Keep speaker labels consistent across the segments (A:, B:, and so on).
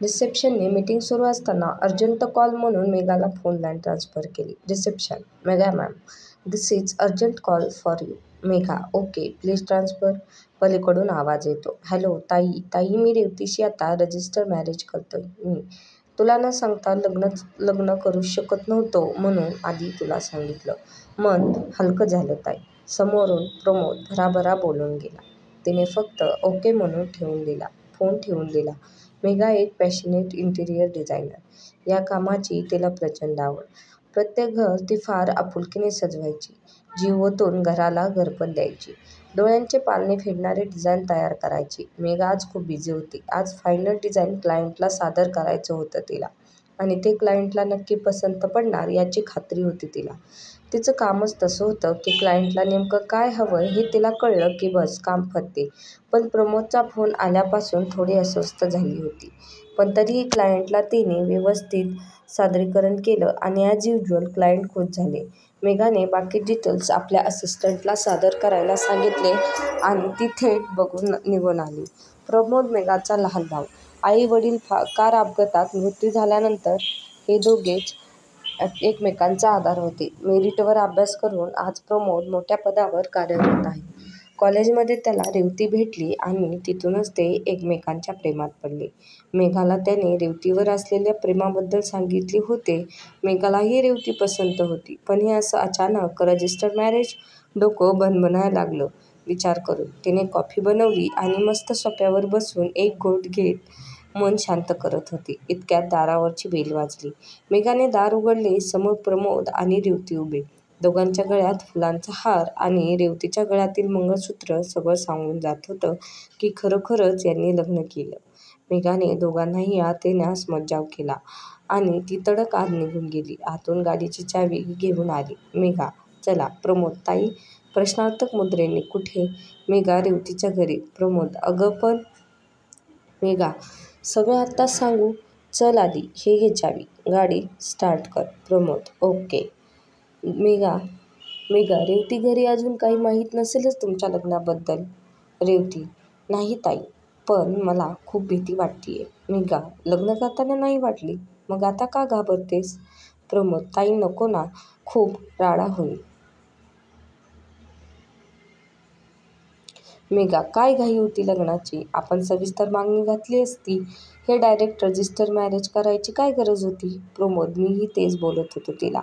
A: रिसेप्शनने meeting सुरू असताना urgent call म्हणून मेघाला फोन लाईन ट्रान्सफर केली. Reception. Megha ma'am, this is urgent call for you. Megha, okay, please transfer. पलीकडून आवाज येतो. हॅलो ताई, मी रेवतीशी आता रजिस्टर मॅरेज करतोय मी. तुला न सांगता लग्न करू शकत नव्हतो म्हणून आधी तुला सांगितलं. मन हलकं झालं ताई. समोरून प्रमोद भराभरा बोलून गेला. तिने फक्त ओके म्हणून फोन ठेवून दिला. मेघा एक पॅशनेट इंटिरियर डिझायनर. या कामाची तिला प्रचंड आवड. प्रत्येक घर ती फार आपुलकीने सजवायची. जीव ओतून घराला घरपण द्यायची. डोळ्यांचे पारणे फेडणारे डिझाईन तयार करायची. मेघा आज खूप बिझी होती. आज फायनल डिझाईन क्लायंटला सादर करायचं होतं तिला. आणि ते क्लायंटला नक्की पसंत पडणार याची खात्री होती तिला. तिचं कामच तसं होतं की क्लायंटला नेमकं काय हवं हे तिला कळलं की बस काम फत्ते. पण प्रमोदचा फोन आल्यापासून थोडी अस्वस्थ झाली होती. पण तरीही क्लायंटला तिने व्यवस्थित सादरीकरण केलं आणि ॲज युज्युअल क्लायंट खुश झाले. मेघाने बाकी डिटेल्स आपल्या असिस्टंटला सादर करायला सांगितले आणि ती थेट बघून निघून आली. प्रमोद मेघाचा लहान भाऊ. आई वडील कार अपघातात मृत्यू झाल्यानंतर हे दोघेच एकमेकांचा आधार होते. मेरिटवर अभ्यास करून आज प्रमोद मोठ्या पदावर कार्यरत आहे. कॉलेजमध्ये त्याला रेवती भेटली आणि तिथूनच ते एकमेकांच्या प्रेमात पडले. मेघाला त्याने रेवतीवर असलेल्या प्रेमाबद्दल सांगितले होते. मेघालाही रेवती पसंत होती. पण हे असं अचानक रजिस्टर मॅरेज? डोकं भणभणायला लागलं विचार करून. तिने कॉफी बनवली आणि मस्त सोफ्यावर बसून एक घोट घेत मन शांत करत होती. इतक्यात दारावरची बेल वाजली. मेघाने दार उघडले. समोर प्रमोद आणि रेवती उभे. दोघांच्या गळ्यात फुलांचा हार आणि रेवतीच्या गळ्यातील मंगळसूत्र सगळं सांगून जात होतं की खरोखरच यांनी लग्न केलं. मेघाने दोघांनाही आत येण्यास मज्जाव केला आणि ती तडक आत निघून गेली. आतून गाडीची चावी घेऊन आली. मेघा, चला. प्रमोद, ताई प्रश्नार्थक मुद्रेने. कुठे? मेघा, रेवतीच्या घरी. प्रमोद, अगं पण. मेघा, सगळं आत्ताच सांगू. चल आधी हे घे चावी. गाडी स्टार्ट कर. प्रमोद, ओके. मेघा, रेवती घरी अजून काही माहीत नसेलच तुमच्या लग्नाबद्दल? रेवती, नाही ताई, पण मला खूप भीती वाटतेय. मेघा, लग्न करताना नाही वाटली? मग आता का घाबरतेस? प्रमोद, ताई नको ना, खूप राडा होईल. मेघा, काय घाई होती लग्नाची? आपण सविस्तर मागणी घातली असती. हे डायरेक्ट रजिस्टर मॅरेज करायची काय गरज होती? प्रमोद, मीही तेच बोलत होतो तिला,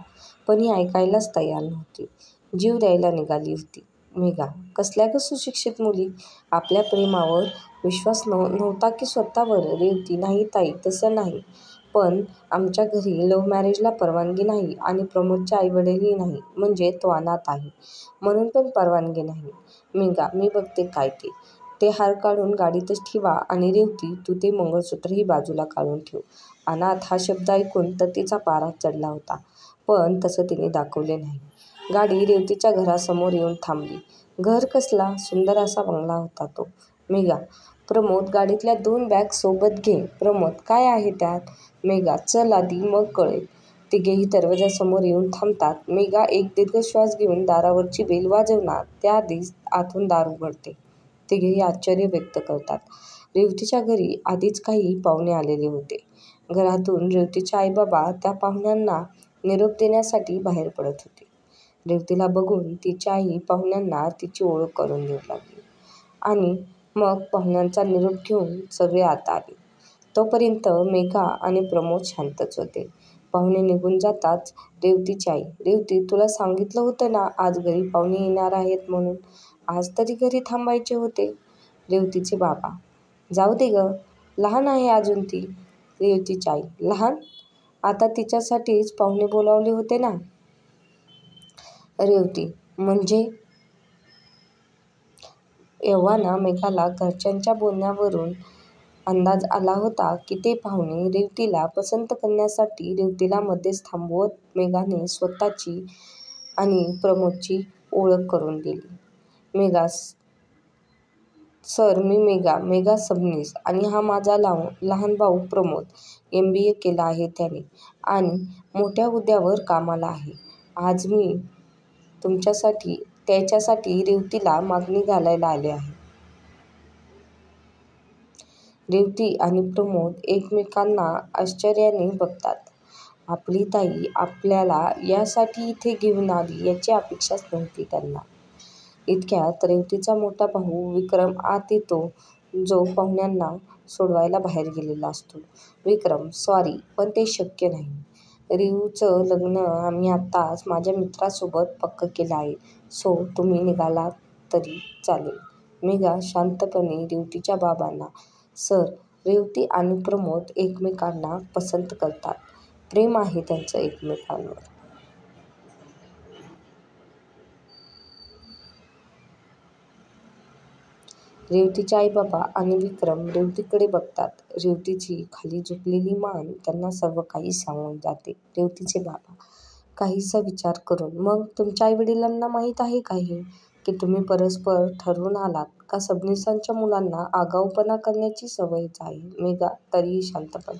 A: पण ही ऐकायलाच तयार नव्हती. जीव द्यायला निघाली होती. मेघा, कसल्या ग सुशिक्षित मुली? आपल्या प्रेमावर विश्वास नव्हता की स्वतःवर? रेवती, नाही ताई, तसं नाही. पण आमच्या घरी लव्ह मॅरेजला परवानगी नाही आणि प्रमोदचे आईवडीलही नाही. म्हणजे तो अनाथ आहे म्हणून पण परवानगी नाही. मेघा, मी बघते काय ते. ते हार काढून गाडीतच ठेवा आणि रेवती, तू ते मंगळसूत्रही बाजूला काढून ठेव. अनाथ हा शब्द ऐकून तर तिचा पारा चढला होता. पण तसं तिने दाखवले नाही. गाडी रेवतीच्या घरासमोर येऊन थांबली. घर कसला सुंदर असा बंगला होता तो. मेघा, प्रमोद, गाडीतल्या 2 बॅग सोबत घे. प्रमोद, काय आहे त्यात? मेघा, चल आधी मग कळेल. तिघेही दरवाजासमोर येऊन थांबतात. मेघा एक दीर्घ श्वास घेऊन दारावरची बेल वाजवणार त्याआधीच आतून दार उघडते. तिघेही आश्चर्य व्यक्त करतात. रेवतीच्या घरी आधीच काही पाहुणे आलेले होते. घरातून रेवतीचे आईबाबा त्या पाहुण्यांना निरोप देण्यासाठी बाहेर पडत होते. रेवतीला बघून तिची आई पाहुण्यांना तिची ओळख करून देऊ लागली आणि मग पाहुण्यांचा निरोप घेऊन सगळे आत आले. तोपर्यंत मेघा आणि प्रमोद शांतच होते. पाहुणे निघून जाताच रेवतीची आई, रेवती, तुला सांगितलं होतं ना आज घरी पाहुणे येणार आहेत म्हणून? आज तरी घरी थांबायचे होते. रेवतीचे बाबा, जाऊ दे ग, लहान आहे अजून ती. रेवतीची आई, लहान? आता तिच्यासाठीच पाहुणे बोलावले होते ना. रेवती, म्हणजे? एव्हाना मेघाला घरच्यांच्या बोलण्यावरून अंदाज आला होता की ते पाहुणे रेवतीला पसंत करण्यासाठी रेवतीला मध्येच थांबवत मेघाने स्वतःची आणि प्रमोदची ओळख करून दिली. मेघा, सर, मी मेघा सबनीस आणि हा माझा लहान भाऊ प्रमोद. MBA केलं आहे त्याने आणि मोठ्या हुद्द्यावर कामाला आहे. आज मी त्याच्यासाठी रेवतीला मागणी घालायला आले आहे. रेवती आणि प्रमोद एकमेकांना आश्चर्याने बघतात. आपली ताई आपल्याला यासाठी इथे घेऊन आली याची अपेक्षाच नव्हती त्यांना. इतक्यात रेवतीचा मोठा भाऊ विक्रम आत येतो, जो पाहुण्यांना सोडवायला बाहेर गेलेला असतो. विक्रम, सॉरी, पण ते शक्य नाही. रिवूचं लग्न आम्ही आत्ताच माझ्या मित्रासोबत पक्कं केलं आहे, सो तुम्ही निघालात तरी चालेल. मेघा शांतपणे रेवतीच्या बाबांना, सर, रेवती आणि प्रमोद एकमेकांना पसंत करतात. प्रेम आहे त्यांचं एकमेकांवर. रेवतीचे आईबाबा आणि विक्रम रेवतीकडे बघतात. रेवतीची खाली झुकलेली मान त्यांना सर्व काही सांगून जाते. रेवतीचे बाबा, काहीसा विचार करून, मग तुमच्या आईवडिलांना माहीत आहे का हे, की तुम्ही परस्पर ठरवून आलात का सबनीसांच्या मुलांना आगाऊपणा करण्याची सवयच आहे? मेघा तरीही शांतपणे,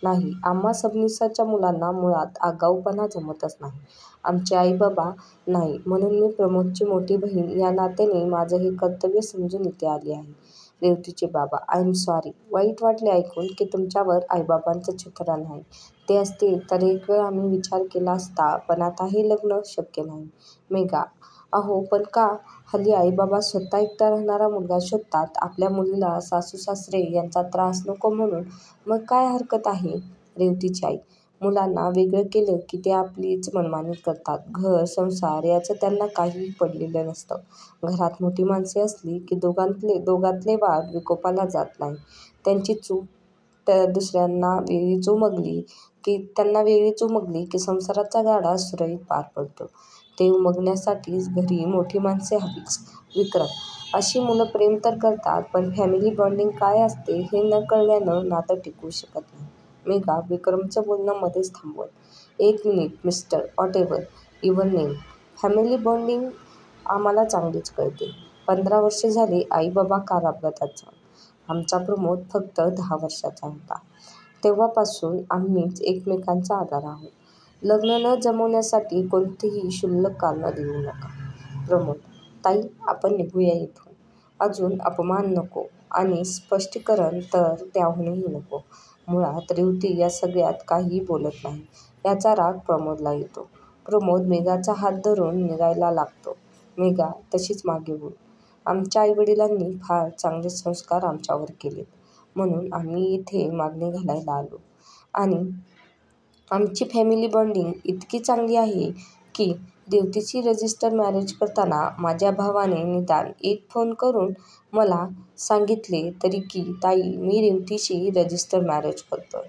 A: नाही, आम्हा सबनीसांच्या मुलांना मुळात आगाऊपणा जमतच नाही. आमचे आईबाबा नाही, म्हणून मी प्रमोदची मोठी बहीण या नात्याने माझं हे कर्तव्य समजून इथे आली आहे. रेवतीचे बाबा, आय एम सॉरी, वाईट वाटले ऐकून की तुमच्यावर आईबाबांचं छत्र नाही. ते असते तर एक वेळ आम्ही विचार केला असता, पण आता हे लग्न शक्य नाही. मेघा, अहो पण का? हल्ली आईबाबा स्वतः एकटा राहणारा मुलगा शोधतात आपल्या मुलीला सासू सासरे यांचा त्रास नको म्हणून. मग काय हरकत आहे? रेवतीची आई, मुलांना वेगळं केलं की ते आपलीच मनमानी करतात. घर संसार याचं त्यांना काहीही पडलेलं नसतं. घरात मोठी माणसे असली की दोघातले वाद विकोपाला जात नाही. त्यांची चूक दुसऱ्यांना वेळी चुमगली की संसाराचा गाडा सुरळीत पार पडतो. ते उमगण्यासाठीच घरी मोठी माणसे हवीच. विक्रम, अशी मुलं प्रेम तर करतात, पण फॅमिली बॉन्डिंग काय असते हे न कळल्यानं नातं टिकू शकत नाही. मेघा विक्रमचं बोलणं मध्येच थांबवत, एक minute mister whatever your name, family bonding आम्हाला चांगलीच कळते. 15 वर्षे झाली आई-बाबा कार अपघातात जाऊन. आमचा प्रमोद फक्त 10 वर्षाचा होता. तेव्हापासून आम्हीच एकमेकांचा आधार आहोत. लग्न न जमवण्यासाठी कोणतीही क्षुल्लक कारणं देऊ नका. प्रमोद, ताई, आपण निघूया इथून. अजून अपमान नको आणि स्पष्टीकरण तर त्याहूनही नको. मुळात रेवती या सगळ्यात काहीही बोलत नाही याचा राग प्रमोदला येतो. प्रमोद मेघाचा हात धरून निघायला लागतो. मेघा तशीच मागे वळून, आमच्या आईवडिलांनी फार चांगले संस्कार आमच्यावर केलेत, म्हणून आम्ही इथे मागणी घालायला आलो. आणि आमची फॅमिली बॉन्डिंग इतकी चांगली आहे की रेवतीची रजिस्टर मॅरेज करताना माझ्या भावाने निदान एक फोन करून मला सांगितले तरी की ताई, मी रेवतीशी रजिस्टर मॅरेज करतोय.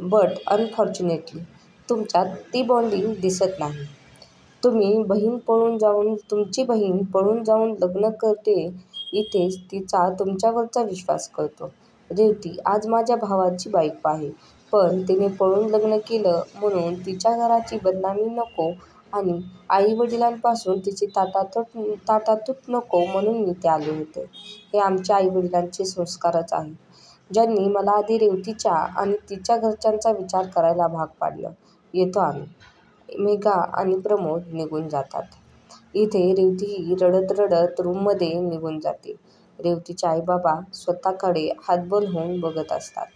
A: बट अनफॉर्च्युनेटली तुमच्यात ती बॉन्डिंग दिसत नाही. तुमची बहीण पळून जाऊन लग्न करते, इथेच तिचा तुमच्यावरचा विश्वास कळतो. रेवती आज माझ्या भावाची बायको आहे, पण तिने पळून लग्न केलं म्हणून तिच्या घराची बदनामी नको आणि आई-वडिलांपासून तिची ताटातूट नको म्हणून मी इथे आले होते. हे आमच्या आई-वडिलांचे संस्कारच आहेत, ज्यांनी मला आधी रेवतीच्या आणि तिच्या घरच्यांचा विचार करायला भाग पाडलं. येतो आम्ही. मेघा आणि प्रमोद निघून जातात. इथे रेवतीही रडत रडत रूममध्ये निघून जाते. रेवतीचे आई-बाबा स्वतःकडे हतबल होऊन बघत असतात.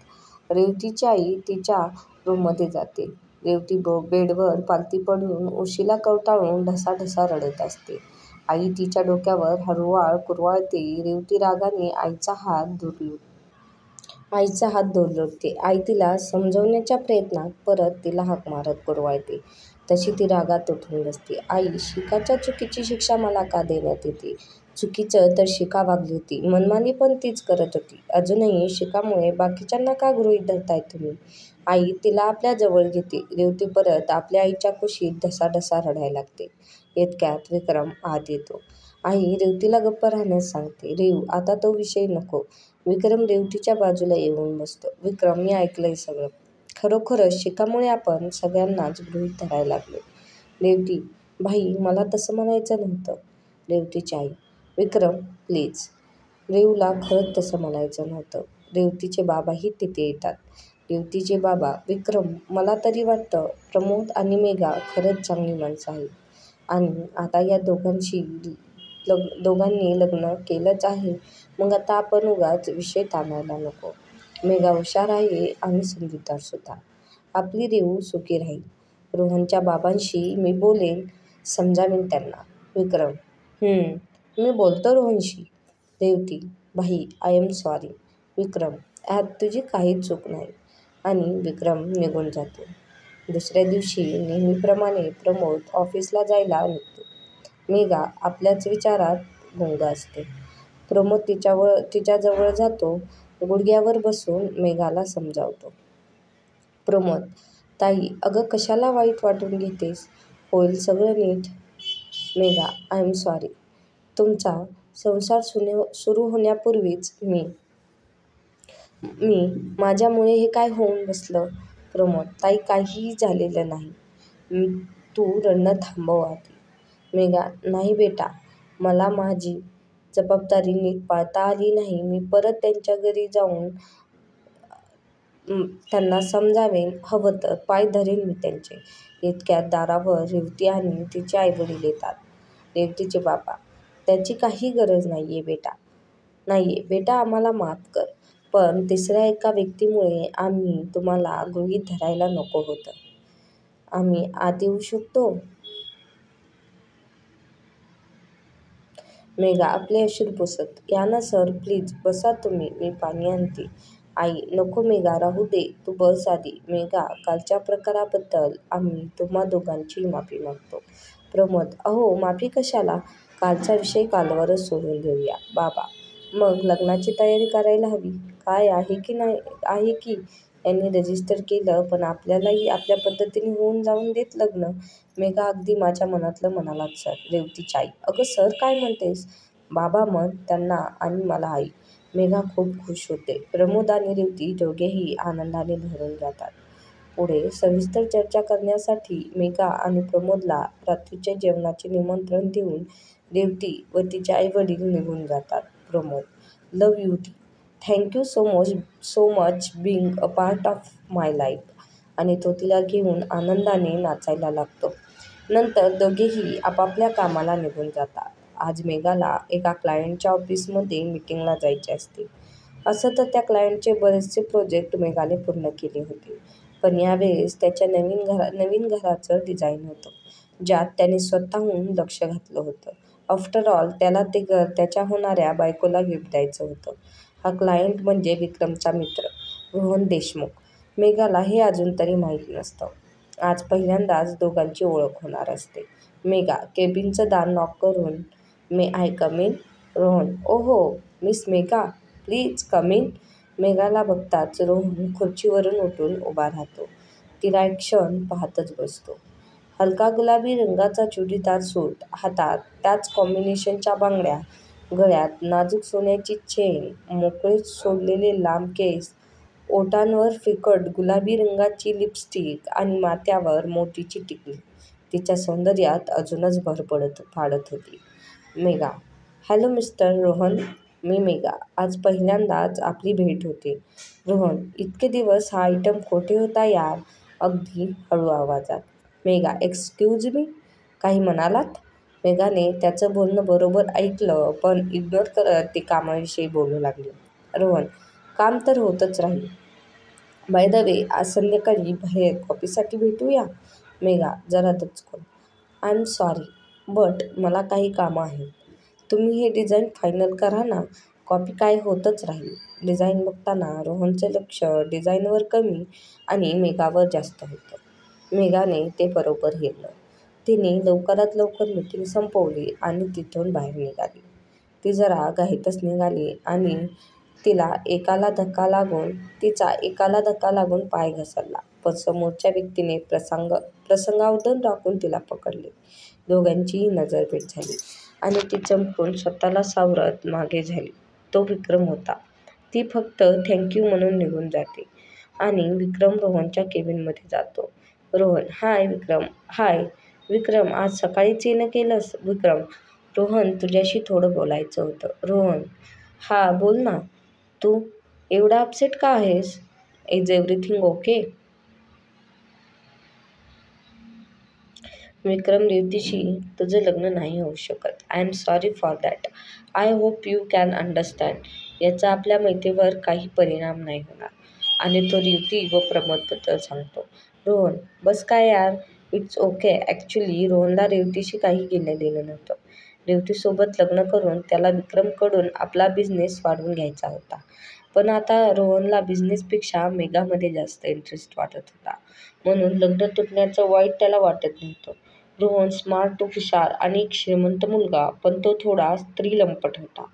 A: रेवतीची आई तिच्या रूममध्ये जाते. रेवती बेडवर पालथी पडून उशीला कवटाळून ढसाढसा रडत असते. आई तिच्या डोक्यावर हळूवार कुरवाळते. रेवती रागाने आईचा हात दोरडते. आई तिला समजवण्याच्या प्रयत्नात परत तिला हाक मारत कुरवाळते. तशी ती रागात उठून बसते. आई, शिखाच्या चुकीची शिक्षा मला का देण्यात येते? चुकीचं तर शिखा वागली होती, मनमानी पण तीच करत होती. अजूनही शिखामुळे बाकीच्यांना का गृहीत धरताय तुम्ही? आई तिला आपल्या जवळ घेते. रेवती परत आपल्या आईच्या कुशीत ढसाढसा रडायला लागते. इतक्यात विक्रम आत येतो. आई रेवतीला गप्प राहण्यास सांगते. रेव, आता तो विषय नको. विक्रम रेवतीच्या बाजूला येऊन बसतो. विक्रम, मी ऐकलंय सगळं. खरोखरच शिखामुळे आपण सगळ्यांनाच गृहीत धरायला लागलो. रेवती, भाई, मला तसं म्हणायचं नव्हतं. रेवतीची आई, विक्रम प्लीज. रेवला खरंच तसं म्हणायचं नव्हतं. रेवतीचे बाबाही तिथे येतात. रेवतीचे बाबा, विक्रम, मला तरी वाटतं प्रमोद आणि मेघा खरंच चांगली माणसं आहेत आणि आता या दोघांशी दोघांनी लग्न केलंच आहे, मग आता आपण उगाच विषय ताणायला नको. मेघा हुशार आहे आणि समजूतदारसुद्धा. आपली रेवू सुखी राहील. रोहनच्या बाबांशी मी बोलेन, समजावीन त्यांना. विक्रम: मी बोलतो रोहनशी. रेवती: भाई, आय एम सॉरी. विक्रम: ह्यात तुझी काहीच चूक नाही. आणि विक्रम निघून जातो. दुसऱ्या दिवशी नेहमीप्रमाणे प्रमोद ऑफिसला जायला निघतो. मेघा आपल्याच विचारात गुंग असते. प्रमोद तिच्याजवळ जातो. गुडघ्यावर बसून मेघाला समजावतो. प्रमोद: ताई, अगं कशाला वाईट वाटून घेतेस? होईल सगळं नीट. Megha: I am sorry. तुमचा संसार सुरू होण्यापूर्वीच मी माझ्यामुळे हे काय होऊन बसलं. प्रमोद: ताई, काहीही झालेलं नाही. तू रडणं थांबव आधी. मेघा: नाही बेटा, मला माझी जबाबदारी नीट पाळता आली नाही. मी परत त्यांच्या घरी जाऊन त्यांना समजावेन. हवं तर पाय धरेन मी त्यांचे. इतक्यात दारावर रेवती आणि तिचे आईवडील येतात. रेवतीचे बाबा: त्याची काही गरज नाहीये बेटा, आम्हाला माफ कर. पण तिसऱ्या एका व्यक्तीमुळे आम्ही तुम्हाला गृहीत धरायला नको होतं. आम्ही आत येऊ शकतो? मेघा आपले अश्रू पुसत: या ना सर, प्लीज बसा तुम्ही, मी पाणी आणते. आई: नको मेघा, राहू दे, तू बस आधी. मेघा: कालच्या प्रकाराबद्दल आम्ही तुम्हा दोघांची माफी मागतो. प्रमोद: अहो, माफी कशाला? कालचा विषय कालवरच सोडून देऊया. बाबा: मग लग्नाची तयारी करायला हवी. काय आहे की यांनी रजिस्टर केलं, पण आपल्यालाही आपल्या पद्धतीने होऊन जाऊन देत लग्न. मेघा: अगदी माझ्या मनातलं म्हणालात सर. रेवतीची आई: अगं सर, काय म्हणतेस? बाबा म्हण त्यांना आणि मला आई. मेघा खूप खुश होते. प्रमोद आणि रेवती दोघेही आनंदाने भरून जातात. पुढे सविस्तर चर्चा करण्यासाठी मेघा आणि प्रमोदला रात्रीच्या जेवणाचे निमंत्रण देऊन रेवती व तिचे आईवडील निघून जातात. Pramod: love U T. Thank you so much being a part of my life. आणि तो तिला घेऊन आनंदाने नाचायला लागतो. नंतर दोघेही आपापल्या कामाला निघून जातात. आज मेघाला एका क्लायंटच्या ऑफिसमध्ये मीटिंगला जायचे असते. असं तर त्या क्लायंटचे बरेचसे प्रोजेक्ट मेघाने पूर्ण केले होते, पण यावेळेस त्याच्या नवीन घराचं डिझाईन होतं, ज्यात त्याने स्वतःहून लक्ष घातलं होतं. आफ्टर ऑल, त्याला ते घर त्याच्या होणाऱ्या बायकोला गिफ्ट द्यायचं होतं. हा क्लायंट म्हणजे विक्रमचा मित्र रोहन देशमुख. मेघाला हे अजून तरी माहीत नसतं. आज पहिल्यांदाच दोघांची ओळख होणार असते. मेघा केबिनचं दार नॉक करून: may I come in? Rohan: ओहो miss Megha, please come in. मेघाला बघताच रोहन खुर्चीवरून उठून उभा राहतो. तिला एक क्षण पाहतच बसतो. हलका गुलाबी रंगाचा चुडीदार सूट, हातात त्याच कॉम्बिनेशनच्या बांगड्या, गळ्यात नाजूक सोन्याची चेन, मोकळे सोडलेले लांब केस, ओठांवर फिकट गुलाबी रंगाची लिपस्टिक आणि माथ्यावर मोतीची टिकली तिच्या सौंदर्यात अजूनच भर पाडत होती. Megha: hello mister Rohan. मी मेघा. आज पहिल्यांदाच आपली भेट होते. रोहन: इतके दिवस हा आयटम कोठे होता यार? अगदी हळू आवाजात. मेघा: एक्सक्यूज मी, काही म्हणालात? मेघाने त्याचं बोलणं बरोबर ऐकलं, पण इग्नोर करत ती कामाविषयी बोलू लागली. रोहन: काम तर होतच राहील. बाय द वे, आज संध्याकाळी बाहेर कॉफीसाठी भेटूया? मेघा जरा दचकून: आय एम सॉरी, बट मला काही कामं आहेत. तुम्ही हे डिझाईन फायनल करा ना. कॉफी काय होतच राहील. डिझाईन बघताना रोहनचं लक्ष डिझाईनवर कमी आणि मेघावर जास्त होतं. मेघाने ते बरोबर हेरलं. तिने लवकरात लवकर मीटिंग संपवली आणि तिथून बाहेर निघाली. ती जरा घाईतच निघाली आणि तिचा एकाला धक्का लागून पाय घसरला, पण समोरच्या व्यक्तीने प्रसंगावधान राखून तिला पकडले. दोघांचीही नजरभेट झाली आणि ती चमकून स्वतःला सावरत मागे झाली. तो विक्रम होता. ती फक्त थँक यू म्हणून निघून जाते आणि विक्रम रोहनच्या केबिनमध्ये जातो. रोहन: हाय विक्रम. हाय विक्रम, आज सकाळीच येणं केलंस? विक्रम: रोहन, तुझ्याशी थोडं बोलायचं होतं. रोहन: हा बोल ना. तू एवढा अपसेट का आहेस? Is everything okay? विक्रम, रेवतीशी तुझं लग्न नाही होऊ शकत. I am sorry for that. I hope you can understand. याचा आपल्या मैत्रीवर काही परिणाम नाही होणार. आणि तो रेवती व प्रमोदबद्दल सांगतो. रोहन, बस काय यार. It's okay. ॲक्च्युली रोहनला रेवतीशी काही घेणं देणं नव्हतं. रेवतीसोबत लग्न करून त्याला विक्रमकडून आपला बिझनेस वाढवून घ्यायचा होता. पण आता रोहनला बिझनेसपेक्षा मेघामध्ये जास्त इंटरेस्ट वाटत होता. म्हणून लग्न तुटण्याचं वाईट त्याला वाटत नव्हतं. रोहन स्मार्ट, हुशार आणि एक श्रीमंत मुलगा, पण तो थोडा स्त्रीलंपट होता.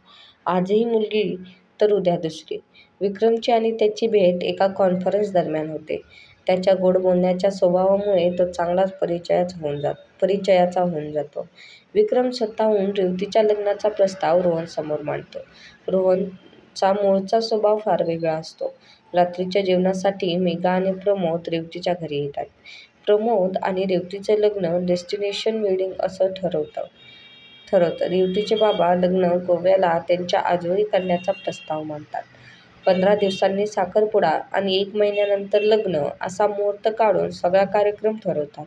A: आजही मुलगी तर उद्या दुसरी. विक्रमची आणि त्याची भेट एका कॉन्फरन्स दरम्यान होते. त्याच्या गोड बोलण्याच्या स्वभावामुळे तो चांगलाच परिचयाचा होऊन जातो. विक्रम स्वतःहून रेवतीच्या लग्नाचा प्रस्ताव रोहनसमोर मांडतो. रोहनचा मूळचा स्वभाव फार वेगळा असतो. रात्रीच्या जेवणासाठी मेघा आणि प्रमोद रेवतीच्या घरी येतात. प्रमोद आणि रेवतीचं लग्न डेस्टिनेशन वेडिंग असं ठरवतं. रेवतीचे बाबा लग्न गोव्याला त्यांच्या आजोळी करण्याचा प्रस्ताव मांडतात. 15 दिवसांनी साखरपुडा आणि 1 महिन्यानंतर लग्न असा मुहूर्त काढून सगळा कार्यक्रम ठरवतात.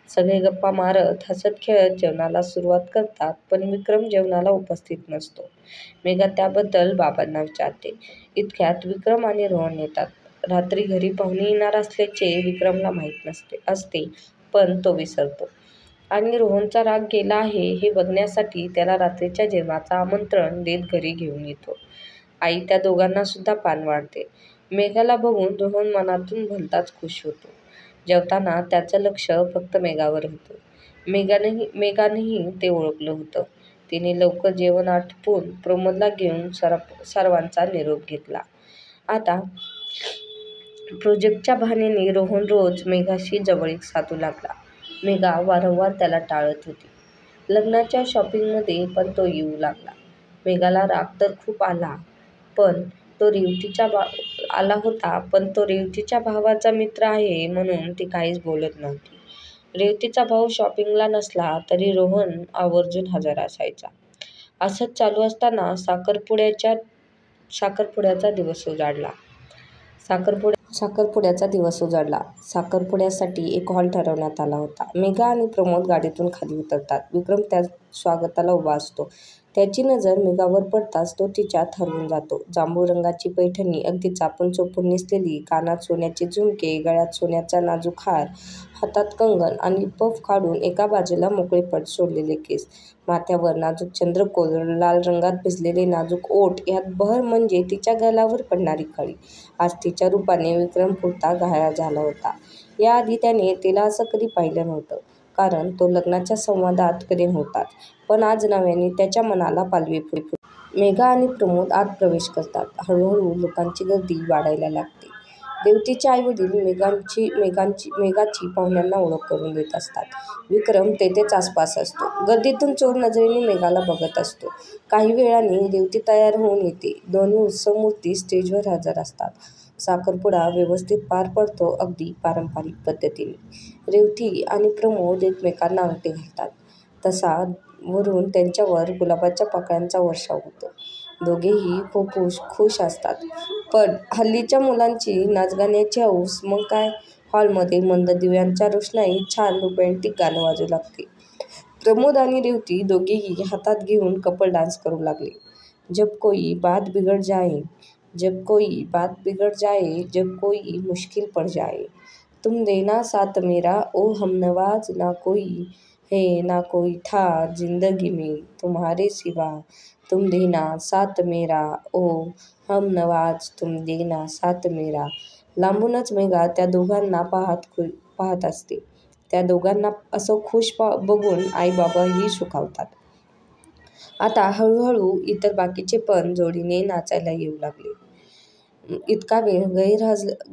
A: सगळे गप्पा मारत, हसत-खेळत जेवणाला सुरुवात करतात, पण विक्रम जेवणाला उपस्थित नसतो. मेघा त्याबद्दल बाबांना विचारते. इतक्यात विक्रम आणि रोहन येतात. रात्री घरी पाहुणे येणार असल्याचे विक्रमला माहीत असते, पण तो विसरतो. आणि रोहनचा राग गेला आहे हे बघण्यासाठी त्याला रात्रीच्या जेवणाचं आमंत्रण देत घरी घेऊन येतो. आई त्या दोघांना सुद्धा पान वाढते. मेघाला बघून रोहन मनातून भलताच खुश होतो. जेवताना त्याचं लक्ष फक्त मेघावर होतं. मेघानेही ते ओळखलं होतं. तिने लवकर जेवण आटपून प्रमोदला घेऊन सर्वांचा निरोप घेतला. आता प्रोजेक्टच्या बहाण्याने रोहन रोज मेघाशी जवळीक साधू लागला. मेघा वारंवार त्याला टाळत होती. लग्नाच्या शॉपिंगमध्ये पण तो येऊ लागला. मेघाला राग तर खूप आला होता, पण तो रेवतीच्या भावाचा मित्र आहे म्हणून ती काहीच बोलत नव्हती. रेवतीचा भाऊ शॉपिंगला नसला तरी रोहन आवर्जून हजर असायचा. असंच चालू असताना साखरपुड्याचा दिवस उजाडला. साखरपुड्यासाठी एक हॉल ठरवण्यात आला होता. मेघा आणि प्रमोद गाडीतून खाली उतरतात. विक्रम त्या स्वागताला उभा असतो. त्याची नजर मेघावर पडताच तो तिच्यात हरवून जातो. जांभूळ रंगाची पैठणी, अगदी चापून-चोपून नेसलेली, कानात सोन्याचे झुमके, गळ्यात सोन्याचा नाजूक हार, हातात कंगन आणि पफ काढून एका बाजूला मोकळेपट सोडलेले केस, माथ्यावर नाजूक चंद्रकोर, लाल रंगात भिजलेले नाजूक ओठ, यात बहर म्हणजे तिच्या गालावर पडणारी खळी. आज तिच्या रूपाने विक्रम पुरता घायाळ झाला होता. याआधी त्याने तिला असं कधी पाहिलं नव्हतं, कारण तो लग्नाच्या संवादात कधी नव्हताच. पण आज नव्याने त्याच्या मनाला पालवी फुटली. मेघा आणि प्रमोद आत प्रवेश करतात. हळूहळू लोकांची गर्दी वाढायला लागते. रेवतीचे आईवडील मेघाची पाहुण्यांना ओळख करून देत असतात. विक्रम तेथेच आसपास असतो. गर्दीतून चोर नजरेने मेघाला बघत असतो. काही वेळाने रेवती तयार होऊन येते. दोन्ही उत्सवमूर्ती स्टेजवर हजर असतात. साखरपुडा व्यवस्थित पार पडतो, अगदी पारंपरिक पद्धतीने. रेवती आणि प्रमोद एकमेकांना अंगठी घालतात. तसा वरून त्यांच्यावर गुलाबाच्या पाकळ्यांचा वर्षाव होतो. दोघेही खूप खुश असतात. पण हल्लीच्या मुलांची नाचगाण्याची हौस, मग काय. हॉलमध्ये मंद दिव्यांच्या रोषणाईत छान रोमँटिक गाणं वाजू लागते. प्रमोद आणि रेवती दोघेही हातात घेऊन कपल डान्स करू लागले. जब कोई बात बिगड़ जाए, जब कोई मुश्किल पड़ जाए, तुम देना साथ मेरा ओ हमनवाज, ना कोई है ना कोई था जिंदगी में तुम्हारे सिवा, तुम देना साथ मेरा ओ हमनवाज, तुम देना साथ मेरा. लांबूनच मेघा त्या दोघांना पाहत असते. त्या दोघांना असं खुश बघून आई-बाबाही सुखावतात. आता हळूहळू इतर बाकीचे पण जोडीने नाचायला येऊ लागले. इतका वेळ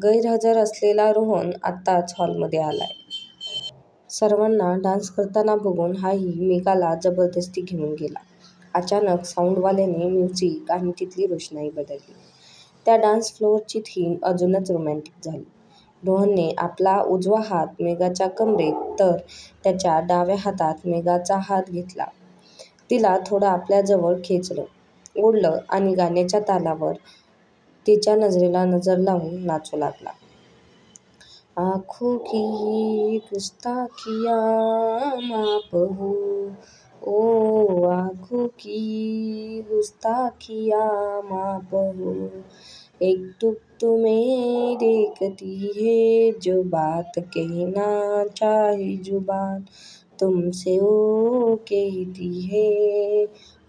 A: गैरहजर असलेला रोहन आत्ताच हॉलमध्ये आलाय. सर्वांना डान्स करताना बघून हाही मेघाला जबरदस्ती घेऊन गेला. अचानक साऊंडवाल्याने म्युझिक आणि तिथली रोषणाई बदलली. त्या डान्स फ्लोअरची थीम अजूनच रोमँटिक झाली. रोहनने आपला उजवा हात मेघाच्या कमरेत तर त्याच्या डाव्या हातात मेघाचा हात घेतला. तिला थोडं आपल्याजवळ खेचलं, ओढलं आणि गाण्याच्या तालावर तिच्या नजरेला नजर लावून नाचू लागला. आँखों की गुस्ताखियाँ माप हो, ओ आँखों की गुस्ताखियाँ माप हो। एक टुक तुम्हें देखती है जो बात कहना चाहे जुबान, तुमसे वो कहती है।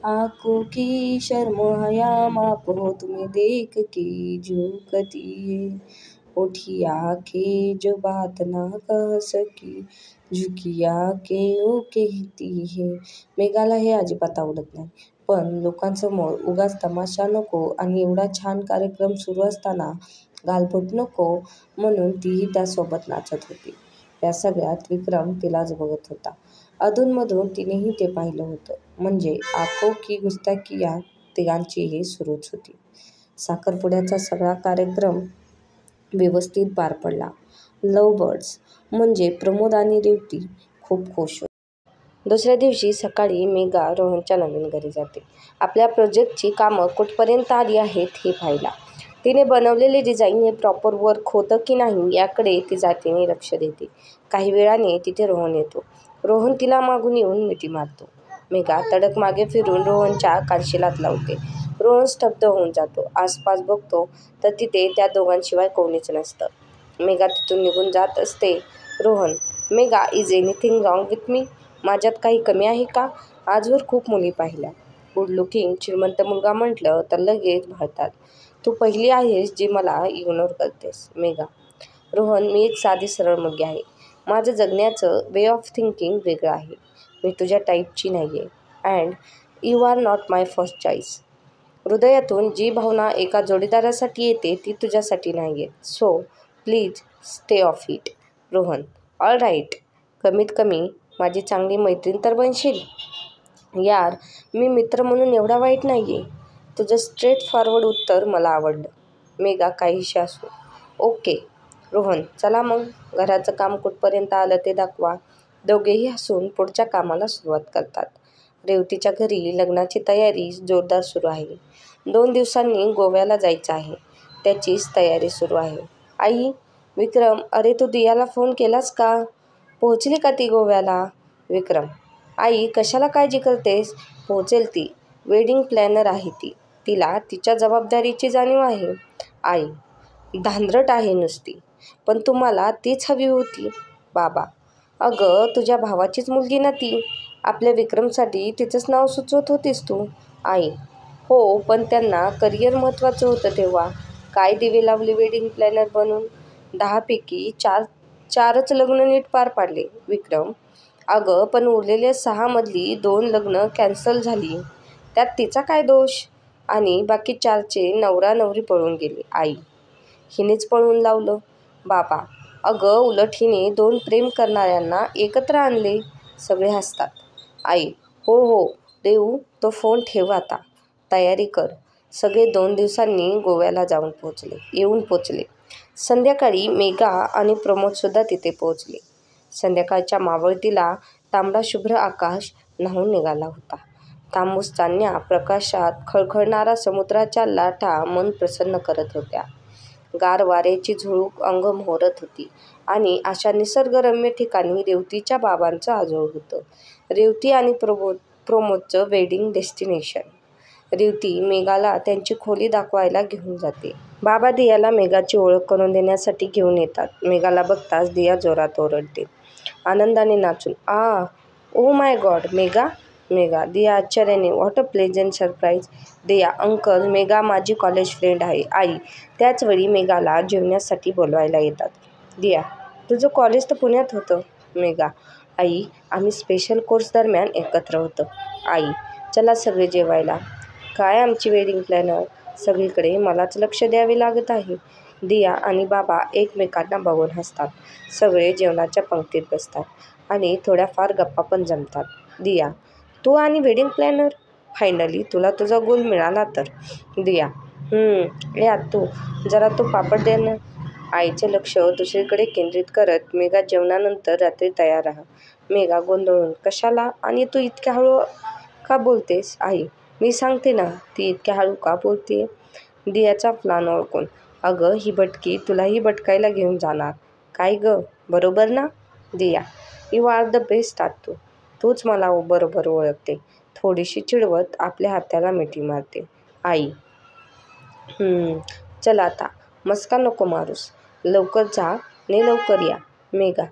A: आँखों की शर्म हया माप हो, तुम्हें देख के झुकती है। उठी आंखें जो बात ना कह सकी, झुकी आंखें वो कहती है. मेघाला हे अजिबात आवडत नाही, पण लोकांसमोर उगाच तमाशा नको आणि एवढा छान कार्यक्रम सुरू असताना गालबोट नको म्हणून तीही त्यासोबत नाचत होती. या सगळ्यात विक्रम तिलाच बघत होता. अधूनमधून तिनेही ते पाहिलं होतं. म्हणजे आंखों की गुस्ताखियाँ तिघांचीही सुरूच होती. साखरपुड्याचा सगळा कार्यक्रम व्यवस्थित पार पडला. लव्ह बर्ड्स म्हणजे प्रमोद आणि रेवती खूप खुश होते. दुसऱ्या दिवशी सकाळी मेघा रोहनच्या नवीन घरी जाते. आपल्या प्रोजेक्टची कामं कुठपर्यंत आली आहेत हे पाहायला. तिने बनवलेले डिझाईन हे प्रॉपर वर्क होतं की नाही याकडे ती जातीने लक्ष देते. काही वेळाने तिथे रोहन येतो. रोहन तिला मागून येऊन मिठी मारतो. मेघा तडक मागे फिरून रोहनच्या कानशिलात लावते. रोहन स्तब्ध होऊन जातो. आसपास बघतो तर तिथे त्या दोघांशिवाय कोणीच नसतं. मेघा तिथून निघून जात असते. Rohan, Megha, is anything wrong with me? माझ्यात काही कमी आहे का? आजवर खूप मुली पाहिल्या. गुड लुकिंग श्रीमंत मुलगा म्हटलं तर लगेच भाळतात. तू पहिली आहेस जी मला इग्नोर करतेस. मेघा, रोहन, मी एक साधी सरळ मुलगी आहे. माझं जगण्याचं वे ऑफ थिंकिंग वेगळं आहे. मी तुझ्या टाईपची नाही आहे. And you are not my first choice. हृदयातून जी भावना एका जोडीदारासाठी येते ती तुझ्यासाठी नाही आहे. So please stay off it. Rohan, all right. कमीत कमी माझी चांगली मैत्रीण तर बनशील. यार, मी मित्र म्हणून एवढा वाईट नाही आहे. तुझं स्ट्रेट फॉरवर्ड उत्तर मला आवडलं. मेघा, काहीशी असो. ओके. रोहन, चला मग घराचं काम कुठपर्यंत आलं ते दाखवा. दोघेही हसून पुढच्या कामाला सुरुवात करतात. रेवतीच्या घरी लग्नाची तयारी जोरदार सुरू आहे. 2 दिवसांनी गोव्याला जायचं आहे. त्याचीच तयारी सुरू आहे. आई, विक्रम, अरे तू दियाला फोन केलास का? पोहोचली का ती गोव्याला? विक्रम, आई कशाला काळजी करतेस? पोहोचेल ती. वेडिंग प्लॅनर आहे ती. तिला तिच्या जबाबदारीची जाणीव आहे. आई, धांदरट आहे नुसती. पण तुम्हाला तीच हवी होती. बाबा, अगं तुझ्या भावाचीच मुलगी ना ती. आपल्या विक्रमसाठी तिचंच नाव सुचवत होतीस तू. आई, हो, पण त्यांना करिअर महत्त्वाचं होतं तेव्हा. काय दिवे लावले वेडिंग प्लॅनर बनून. 10 पैकी 4च लग्न नीट पार पाडले. विक्रम, अगं पण उरलेल्या 6 मधली 2 लग्न कॅन्सल झाली. त्यात तिचा काय दोष? आणि बाकी 4चे नवरा नवरी पळून गेले. आई, हिनेच पळून लावलं. बाबा, अगं उलट हिने 2 प्रेम करणाऱ्यांना एकत्र आणले. सगळे हसतात. आई, हो हो, देऊ तो फोन ठेव आता. तयारी कर. सगळे 2 दिवसांनी गोव्याला येऊन पोचले. संध्याकाळी मेघा आणि प्रमोदसुद्धा तिथे पोहोचले. संध्याकाळच्या मावळतीला तांबडा शुभ्र आकाश न्हाऊन निघाला होता. तांबूस चांदण्या प्रकाशात खळखळणारा समुद्राच्या लाटा मन प्रसन्न करत होत्या. गार वाऱ्याची झुळूक अंग मोहरत होती. आणि अशा निसर्गरम्य ठिकाणी रेवतीच्या बाबांचं आजोळ होतं. रेवती आणि प्रमोदचं वेडिंग डेस्टिनेशन. रेवती मेघाला त्यांची खोली दाखवायला घेऊन जाते. बाबा दियाला मेघाची ओळख करून देण्यासाठी घेऊन येतात. मेघाला बघताच दिया जोरात ओरडते. आनंदाने नाचून, oh my God, Megha. Megha, Diya आश्चर्याने, what a pleasant surprise. Diya, uncle, Megha माझी कॉलेज फ्रेंड आहे. आई, त्याचवेळी मेघाला जेवण्यासाठी बोलवायला येतात. दिया, तुझं कॉलेज तर पुण्यात होतं. मेघा, आई, आम्ही स्पेशल कोर्स दरम्यान एकत्र होतो. आई, चला सगळे जेवायला. काय आमची वेडिंग प्लॅनर? सगळीकडे मलाच लक्ष द्यावे लागत आहे. दिया आणि बाबा एकमेकांना बघून हसतात. सगळे जेवणाच्या पंक्तीत बसतात आणि थोड्याफार गप्पा पण जमतात. दिया, तू आणि वेडिंग प्लॅनर? फायनली तुला तुझा गोल मिळाला तर. दिया, या तू जरा तो पापड दे ना. आईचे लक्ष दुसरीकडे केंद्रित करत मेघा, जेवणानंतर रात्री तयार राहा. मेघा गोंधळून, कशाला? आणि तू इतक्या हळू का बोलतेस? आई, मी सांगते ना, ती इतक्या हळू का बोलतेय. दियाचा प्लान ओळखून, अगं ही भटकी तुलाही भटकायला घेऊन जाणार. काय ग, बरोबर ना? दिया, यू आर द बेस्ट आत्तू. तूच मला बरोबर ओळखते. थोडीशी चिडवत आपल्या हाताला मिठी मारते. आई, चल आता, मस्का नको मारूस. लवकर जा आणि लवकर या. मेघा,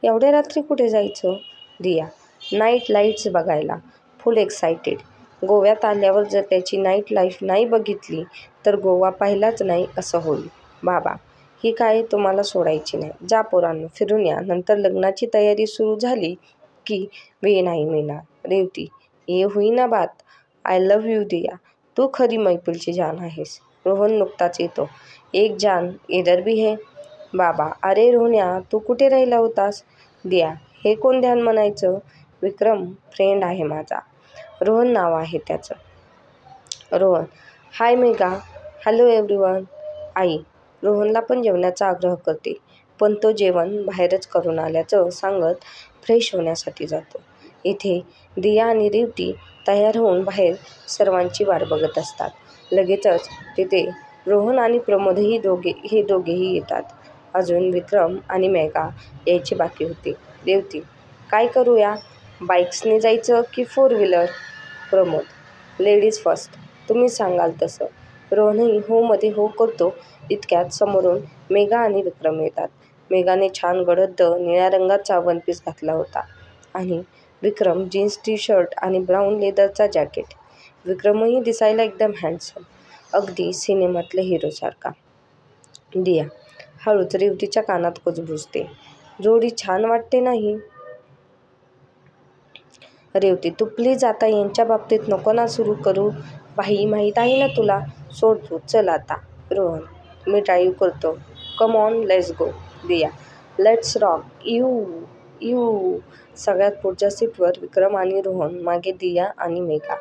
A: एवढ्या रात्री कुठे जायचं? दिया, नाईट लाईट्स बघायला. फुल एक्सायटेड. गोव्यात आल्यावर जर त्याची नाईट लाईफ नाही बघितली तर गोवा पाहिलाच नाही असं होईल. बाबा, ही काय तुम्हाला सोडायची नाही. जा पोरांनो, फिरून या. नंतर लग्नाची तयारी सुरू झाली की वेळ नाही मिळणार. रेवती, ये हुई ना बात. आय लव्ह यू दिया. तू खरी मैफिलची जान आहेस. रोहन नुकताच येतो. एक जान इधर भी है. बाबा, अरे रोहन्या, तू कुठे राहिला होतास? दिया, हे कोण ध्यान म्हणायचं? विक्रम फ्रेंड आहे माझा. रोहन नाव आहे त्याचं. Rohan, hi Megha. Hello everyone. आई, रोहनला पण जेवण्याचा आग्रह करते, पण तो जेवण बाहेरच करून आल्याचं सांगत फ्रेश होण्यासाठी जातो. इथे दिया आणि रेवती तयार होऊन बाहेर सर्वांची वाट बघत असतात. लगेचच तिथे रोहन आणि प्रमोदही दोघेही येतात. अजून विक्रम आणि मेघा यायचे बाकी होते. रेवती, काय करूया? बाईक्सने जायचं की 4 व्हीलर? Pramod, ladies first. तुम्ही सांगाल तसं. रोहनही हो मध्ये हो करतो. इतक्यात समोरून मेघा आणि विक्रम येतात. मेघाने छान गडद निळ्या रंगाचा वनपीस घातला होता आणि विक्रम जीन्स टी शर्ट आणि ब्राऊन लेदरचा जॅकेट. विक्रमही दिसायला एकदम हँडसम, अगदी सिनेमातल्या हिरोसारखा. दिया हळूच रेवतीच्या कानात कुजबुजते. जोडी छान वाटते नाही? रेवती, तू प्लीज आता यांच्या बाबतीत नको ना सुरू करू. बाई, माहीत आहे ना तुला. सोड तू, चल आता. रोहन, मी ड्राईव्ह करतो. Come on, let's go. Diya, let's rock. You. सगळ्यात पुढच्या सीटवर विक्रम आणि रोहन, मागे दिया आणि मेघा.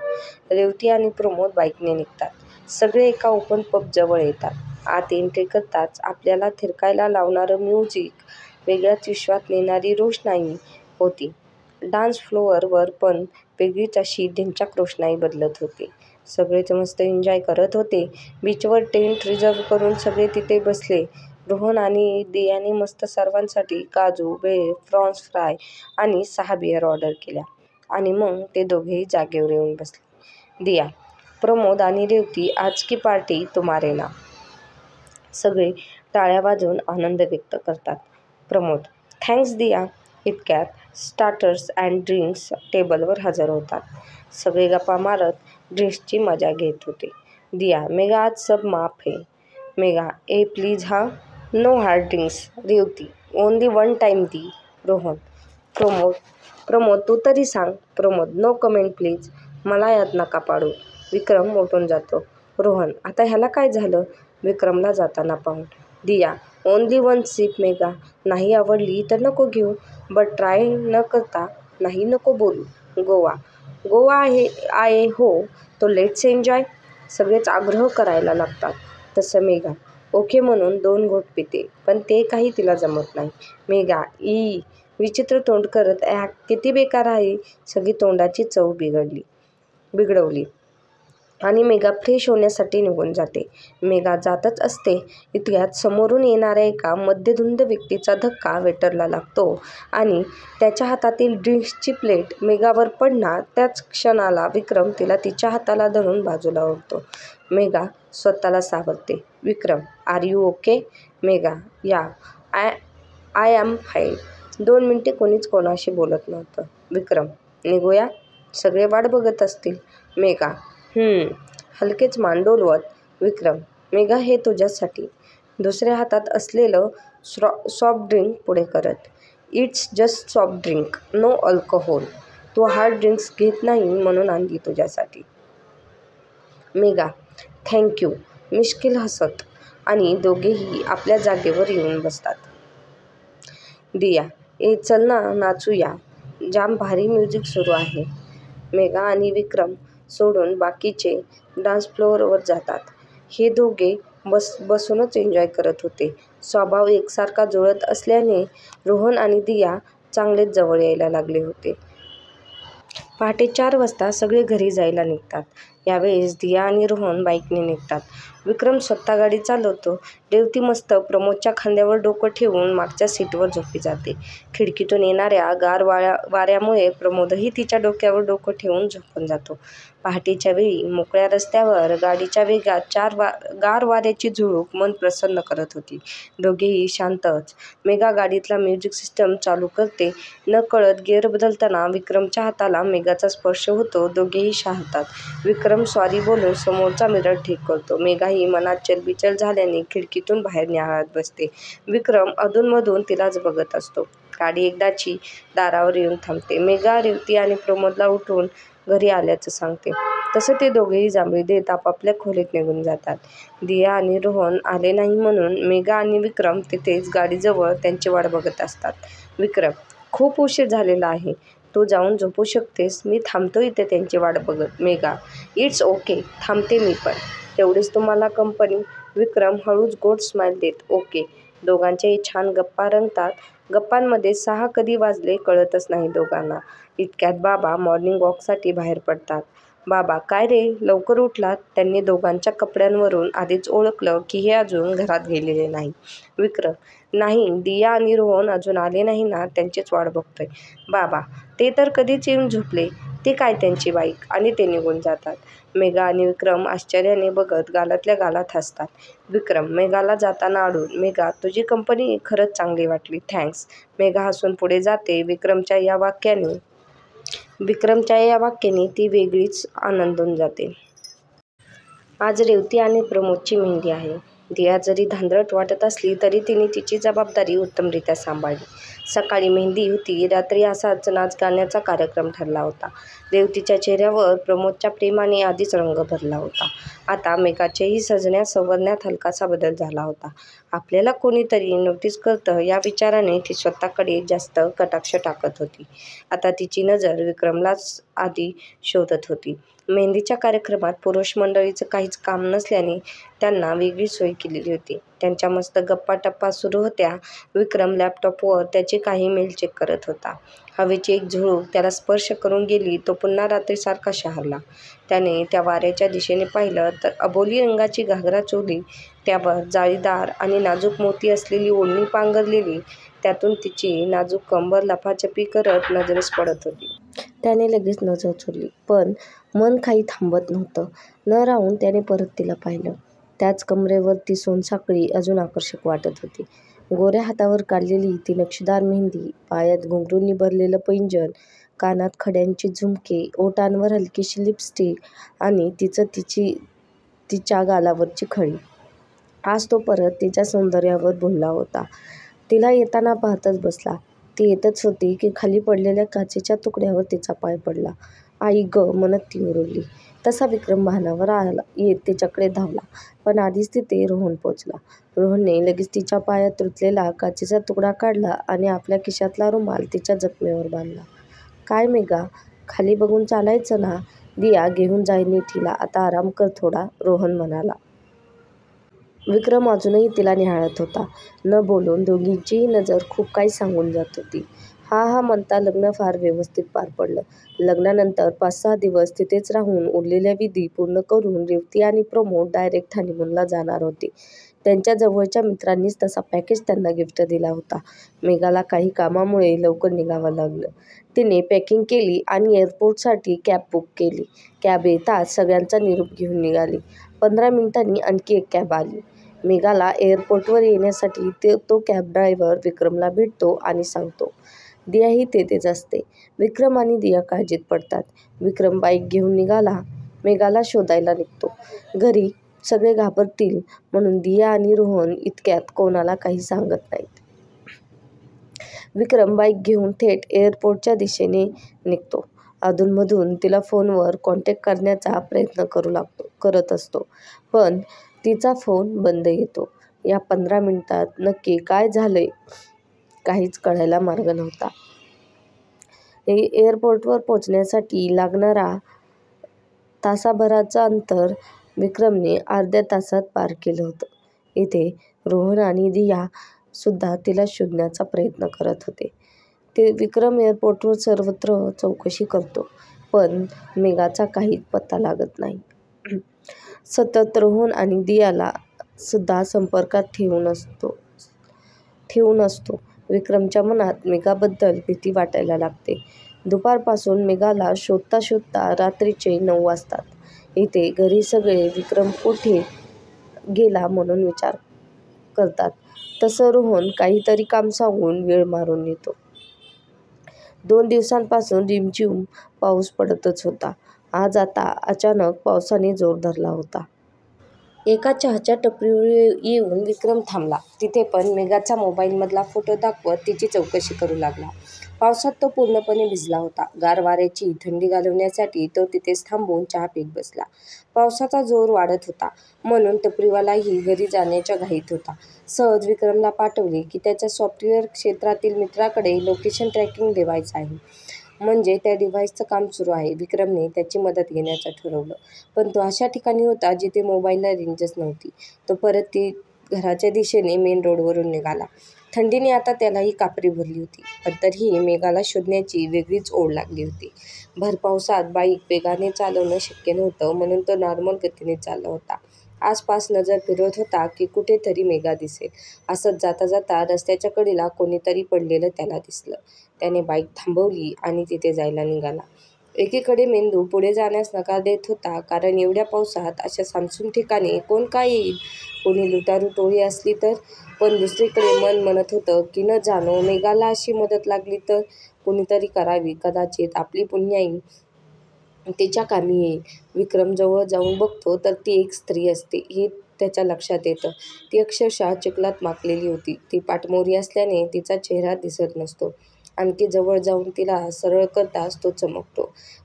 A: रेवती आणि प्रमोद बाईकने निघतात. सगळे एका ओपन पब जवळ येतात. आत एंट्री करताच आपल्याला थिरकायला लावणारं म्युझिक, वेगळ्याच विश्वात नेणारी रोषणाई होती. डान्स फ्लोअरवर पण वेगळीच अशी ढिंच्याक रोषणाई बदलत होती. सगळेच मस्त एन्जॉय करत होते. बीचवर टेंट रिझर्व करून सगळे तिथे बसले. रोहन आणि दियाने मस्त सर्वांसाठी काजू, भेळ, प्रॉन्स फ्राय आणि 6 बिअर ऑर्डर केल्या आणि मग ते दोघेही जागेवर येऊन बसले. दिया, प्रमोद आणि रेवती, आज की पार्टी तुम्हारे नाम. सगळे टाळ्या वाजवून आनंद व्यक्त करतात. प्रमोद, थँक्स दिया. इतक्यात स्टार्टर्स अँड ड्रिंक्स टेबलवर हजर होतात. सगळे गप्पा मारत ड्रिंक्सची मजा घेत होते. दिया, मेघा, आज सब माफ है. मेघा, ए प्लीज हां, no hard drinks. Revati, only 1 time दी. रोहन, प्रमोद तू तरी सांग. Pramod, no comment please. मला यात नका पाडू. विक्रम उठून जातो. रोहन, आता ह्याला काय झालं? विक्रमला जाताना पाहून. दिया, ओनली 1 सिप मेघा. नाही आवडली तर नको घेऊ, बट ट्राय न करता नाही नको बोलू. गोवा आहे हो, तो लेट्स एन्जॉय. सगळेच आग्रह करायला लागतात. तसं मेघा ओके म्हणून 2 घोट पिते, पण ते काही तिला जमत नाही. मेघा, विचित्र तोंड करत, किती बेकार आहे. सगळी तोंडाची चव बिघडवली आणि मेघा फ्रेश होण्यासाठी निघून जाते. मेघा जातच असते. इतक्यात समोरून येणाऱ्या एका मध्यधुंद व्यक्तीचा धक्का वेटरला लागतो आणि त्याच्या हातातील ड्रिंक्सची प्लेट मेघावर पडणार त्याच क्षणाला विक्रम तिला तिच्या हाताला धरून बाजूला ओढतो. मेघा स्वतःला सावरते. विक्रम, आर यू ओके? मेघा, या, आय एम फाईन. 2 मिनिटे कोणीच कोणाशी बोलत नव्हतं. विक्रम, निघूया? सगळे वाट बघत असतील. मेघा, हलकेच मान डोलवत. विक्रम, मेघा, हे तुझ्यासाठी. दुसऱ्या हातात असलेलं सॉफ्ट ड्रिंक पुढे करत. It's just soft drink, no alcohol. तू हार्ड ड्रिंक्स घेत नाही म्हणून आणली तुझ्यासाठी. मेघा, थँक्यू. मिश्किल हसत आणि दोघेही आपल्या जागेवर येऊन बसतात. दिया, चल ना, नाचूया. जाम भारी म्युझिक सुरू आहे. मेघा आणि विक्रम सोडून बाकीचे डान्स फ्लोअरवर जातात. हे दोघे बसूनच एन्जॉय करत होते. स्वभाव एकसारखा जुळत असल्याने रोहन आणि दिया चांगलेच जवळ यायला लागले होते. पहाटे 4 वाजता सगळे घरी जायला निघतात. यावेळेस दिया आणि रोहन बाईकने निघतात. विक्रम स्वतः गाडी चालवतो. रेवती मस्त प्रमोदच्या खांद्यावर डोकं ठेवून मागच्या सीटवर झोपी जाते. खिडकीतून येणाऱ्या गार वाऱ्यामुळे प्रमोदही तिच्या डोक्यावर डोकं ठेवून झोपून जातो. पहाटेच्या वेळी मोकळ्या रस्त्यावर गाडीच्या वेगात गार वाऱ्याची झुळूक मन प्रसन्न करत होती. दोघेही शांतच. मेघा गाडीतला म्युझिक सिस्टम चालू करते. नकळत गिअर बदलताना विक्रमच्या हाताला मेघाचा स्पर्श होतो. दोघेही शांतात. विक्रम सॉरी बोलून समोरचा मिरर ठीक करतो. मेघाही मनात चलबिचल झाल्याने खिडकीतून बाहेर निहाळत बसते. विक्रम अधूनमधून तिलाच बघत असतो. गाडी एकदाची दारावर येऊन थांबते. मेघा रेवती आणि प्रमोदला उठून घरी आल्याचं सांगते. तसं ते दोघेही जांभळी देत आपापल्या खोलीत निघून जातात. दिया आणि रोहन आले नाही म्हणून मेघा आणि विक्रम तिथेच गाडीजवळ त्यांची वाट बघत असतात. विक्रम, खूप उशीर झालेला आहे. तू जाऊन झोपू शकतेस. मी थांबतो इथे त्यांची वाट बघत. मेघा, इट्स ओके, थांबते मी पण. तेवढीच तुम्हाला कंपनी. विक्रम हळूच गोड स्माईल देत. ओके. दोघांच्याही छान गप्पा रंगतात. गप्पांमध्ये 6 कधी वाजले कळतच नाही दोघांना. इतक्यात बाबा मॉर्निंग वॉकसाठी बाहेर पडतात. बाबा, काय रे, लवकर उठलात? त्यांनी दोघांच्या कपड्यांवरून आधीच ओळखलं की हे अजून घरात गेलेले नाही. विक्रम, नाही, दिया आणि रोहन अजून आले नाही ना, त्यांचीच वाट बघतोय. बाबा, ते तर कधीच येऊन झोपले. ती काय त्यांची बाईक. आणि ते निघून जातात. मेघा आणि विक्रम आश्चर्याने बघत गालातल्या गालात हसतात. विक्रम मेघाला जाताना अडून, मेघा, तुझी कंपनी खरंच चांगली वाटली. थँक्स. मेघा हसून पुढे जाते. विक्रमच्या या वाक्याने ती वेगळीच आनंदून जाते. आज रेवती आणि प्रमोदची मेहंदी आहे. दिया जरी धांदळत वाटत असली तरी तिने तिची जबाबदारी उत्तमरित्या सांभाळली. सकाळी मेहंदी होती. रात्री असाच नाच गाण्याचा कार्यक्रम ठरला होता. रेवतीच्या चेहऱ्यावर प्रमोदच्या प्रेमाने आधीच रंग भरला होता. आता मेघाच्याही सजण्यात सवरण्यात हलकासा बदल झाला होता. आपल्याला कोणीतरी नोटीस करतं या विचाराने ती स्वतःकडे जास्त कटाक्ष टाकत होती. आता तिची नजर विक्रमलाच आधी शोधत होती. मेहंदीच्या कार्यक्रमात पुरुष मंडळीचं काहीच काम नसल्याने त्यांना वेगळी सोय केलेली होती. त्यांच्या मस्त गप्पा-टप्पा सुरू होत्या. विक्रम लॅपटॉपवर त्याचे काही मेल चेक करत होता. हवेची एक झुळूक त्याला स्पर्श करून गेली. तो पुन्हा रात्रीसारखा शहारला. त्याने त्या वाऱ्याच्या दिशेने पाहिलं तर अबोली रंगाची घागरा चोली, त्यावर जाळीदार आणि नाजूक मोती असलेली ओढणी पांघरलेली, त्यातून तिची नाजूक कंबर लपाछपी करत नजरेस पडत होती. त्याने लगेच नजर चोरली, पण मन काही थांबत नव्हतं. न राहून त्याने परत तिला पाहिलं. त्याच कमरेवर ती सोनसाखळी अजून आकर्षक वाटत होती. गोऱ्या हातावर काढलेली ती नक्षीदार मेहंदी, पायात घुंगरूंनी भरलेलं पैंजण, कानात खड्यांची झुमके, ओठांवर हलकीशी लिपस्टिक आणि तिच्या गालावरची खळी. आज तो परत तिच्या सौंदर्यावर भुलला होता. तिला येताना पाहतच बसला. ती येतच होती की खाली पडलेल्या काचेच्या तुकड्यावर तिचा पाय पडला. आई गं, म्हणत ती ओरडली. तसा विक्रम भानावर येत तिच्याकडे धावला, पण आधीच तिथे रोहन पोचला. रोहनने लगेच तिच्या पायात रुतलेला काचेचा तुकडा काढला आणि आपल्या खिशातला रुमाल तिच्या जखमेवर बांधला. काय मेघा, खाली बघून चालायचं ना. दिया घेऊन जाईन नीट हिला. आता आराम कर थोडा, रोहन म्हणाला. विक्रम अजूनही तिला निहाळत होता. न बोलून दोघींचीही नजर खूप काही सांगून जात होती. हा म्हणता लग्न फार व्यवस्थित पार पडलं. लग्नानंतर 5-6 दिवस तिथेच राहून उरलेल्या विधी पूर्ण करून रेवती आणि प्रमोद डायरेक्ट हनीमूनला जाणार होते. त्यांच्या जवळच्या मित्रांनीच तसा पॅकेज त्यांना गिफ्ट दिला होता. मेघाला काही कामामुळे लवकर निघावं लागलं. तिने पॅकिंग केली आणि एअरपोर्टसाठी कॅब बुक केली. कॅब येताच सगळ्यांचा निरोप घेऊन निघाली. 15 मिनिटांनी आणखी एक कॅब आली. मेघाला एअरपोर्टवर येण्यासाठी तो कॅब ड्रायव्हर विक्रमला भेटतो आणि सांगतो. दियाही तेथेच असते. विक्रम आणि दिया काळजीत पडतात. विक्रम बाईक घेऊन मेघाला शोधायला निघतो. घरी सगळे घाबरतील म्हणून दिया आणि रोहन इतक्यात कोणाला काही सांगत नाहीत. विक्रम बाईक घेऊन थेट एअरपोर्टच्या दिशेने निघतो. अधूनमधून तिला फोनवर कॉन्टॅक्ट करण्याचा प्रयत्न करत असतो, पण तिचा फोन बंद येतो. या 15 मिनिटात नक्की काय झालंय काहीच कळायला मार्ग नव्हता. एअरपोर्टवर पोहोचण्यासाठी लागणारा तासाभराचं अंतर विक्रमने अर्ध्या तासात पार केलं होतं. इथे रोहन आणि दिया सुद्धा तिला शोधण्याचा प्रयत्न करत होते. विक्रम एअरपोर्टवर सर्वत्र चौकशी करतो, पण मेघाचा काहीच पत्ता लागत नाही. सतत रोहन आणि दियाला सुद्धा संपर्कात ठेवून असतो. विक्रमच्या मनात मेघाबद्दल भीती वाटायला लागते. दुपारपासून मेघाला शोधता शोधता रात्रीचे 9 वाजतात. इथे घरी सगळे विक्रम कुठे गेला म्हणून विचार करतात. तसं रोहन काहीतरी काम सांगून वेळ मारून येतो. 2 दिवसांपासून रिमझिम पाऊस पडतच होता. आज आता अचानक पावसाने जोर धरला होता. एका चहाच्या टपरीवर येऊन विक्रम थांबला. तिथे पण मेघाचा मोबाईलमधला फोटो दाखवत तिची चौकशी करू लागला. पावसात तो पूर्णपणे भिजला होता. गार वाऱ्याची थंडी घालवण्यासाठी तो तिथेच थांबून चहा पीत बसला. पावसाचा जोर वाढत होता म्हणून टपरीवालाही घरी जाण्याच्या घाईत होता. सहज विक्रमला पाठवले की त्याच्या सॉफ्टवेअर क्षेत्रातील मित्राकडे लोकेशन ट्रॅकिंग डिव्हाइस आहे. म्हणजे त्या डिव्हाइसचं काम सुरू आहे. विक्रमने त्याची मदत घेण्याचं ठरवलं. पण तो अशा ठिकाणी होता जिथे मोबाईलला रेंजच नव्हती. तो परत घराच्या दिशेने मेन रोडवरून निघाला. थंडीने आता त्यालाही कापरी भरली होती. पण तरीही मेघाला शोधण्याची वेगळीच ओढ लागली होती. भर पावसात बाईक वेगाने चालवणं शक्य नव्हतं म्हणून तो नॉर्मल गतीने चालला होता. आसपास नजर फिरवत होता की कुठेतरी मेघा दिसेल. असंच जाता जाता रस्त्याच्या कडेला कोणीतरी पडलेलं त्याला दिसलं. त्याने बाईक थांबवली आणि तिथे जायला निघाला. एकीकडे मेंदू पुढे जाण्यास नकार देत होता, कारण एवढ्या पावसात अशा सामसूम ठिकाणी कोण काय येईल? कोणी लुटारू टोळी असली तर? पण दुसरीकडे मन म्हणत होतं की न जाणो मेघाला अशी मदत लागली तर? कुणीतरी करावी. कदाचित आपली पुण्याई तिच्या कामी येईल. विक्रम जवळ जाऊन बघतो तर ती एक स्त्री असते हे त्याच्या लक्षात येतं. ती अक्षरशः चिखलात माखलेली होती. ती पाठमोरी असल्याने तिचा चेहरा दिसत नसतो. आणखी जवळ जाऊन तिला सरळ करताच तो चमकतो,